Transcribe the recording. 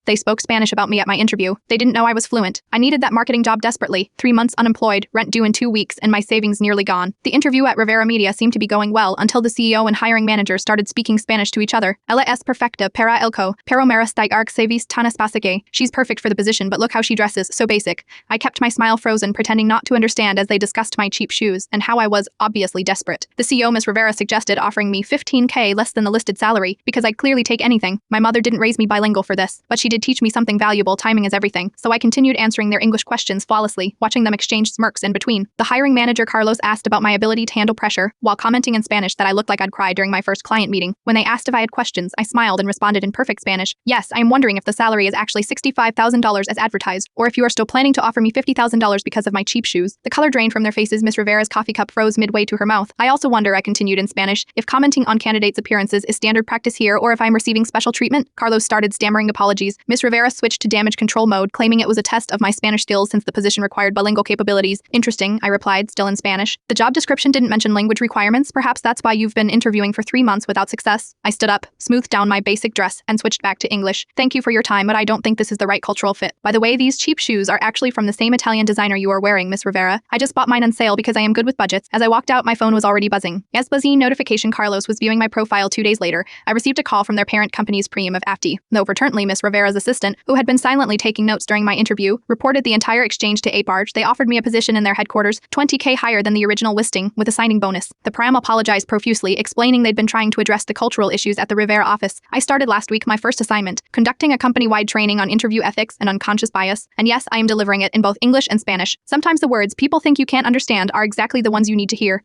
They spoke Spanish about me at my interview. They didn't know I was fluent. I needed that marketing job desperately. 3 months unemployed, rent due in 2 weeks, and my savings nearly gone. The interview at Rivera Media seemed to be going well until the CEO and hiring manager started speaking Spanish to each other. Ella es perfecta para elko, pero me resta arc se vis tan espasique. She's perfect for the position, but look how she dresses, so basic. I kept my smile frozen, pretending not to understand as they discussed my cheap shoes and how I was obviously desperate. The CEO, Miss Rivera, suggested offering me $15K less than the listed salary because I'd clearly take anything. My mother didn't raise me bilingual for this, but she did teach me something valuable. Timing is everything. So I continued answering their English questions flawlessly, watching them exchange smirks in between. The hiring manager, Carlos, asked about my ability to handle pressure, while commenting in Spanish that I looked like I'd cry during my first client meeting. When they asked if I had questions, I smiled and responded in perfect Spanish. Yes, I am wondering if the salary is actually $65,000 as advertised, or if you are still planning to offer me $50,000 because of my cheap shoes. The color drained from their faces. Miss Rivera's coffee cup froze midway to her mouth. I also wonder, I continued in Spanish, if commenting on candidates' appearances is standard practice here or if I'm receiving special treatment. Carlos started stammering apologies. Miss Rivera switched to damage control mode, claiming it was a test of my Spanish skills since the position required bilingual capabilities. Interesting, I replied, still in Spanish. The job description didn't mention language requirements. Perhaps that's why you've been interviewing for 3 months without success. I stood up, smoothed down my basic dress, and switched back to English. Thank you for your time, but I don't think this is the right cultural fit. By the way, these cheap shoes are actually from the same Italian designer you are wearing, Miss Rivera. I just bought mine on sale because I am good with budgets. As I walked out, my phone was already buzzing. As buzzing notification, Carlos was viewing my profile 2 days later. I received a call from their parent company's Preem of AFTI. Though fraternally, Miss Rivera's assistant, who had been silently taking notes during my interview, reported the entire exchange to HR. They offered me a position in their headquarters, $20K higher than the original listing, with a signing bonus. The Preem apologized profusely, explaining they'd been trying to address the cultural issues at the Rivera office. I started last week my first assignment, conducting a company-wide training on interview ethics and unconscious bias. And yes, I am delivering it in both English and Spanish. Sometimes the words people think you can't understand are exactly the ones you need to hear.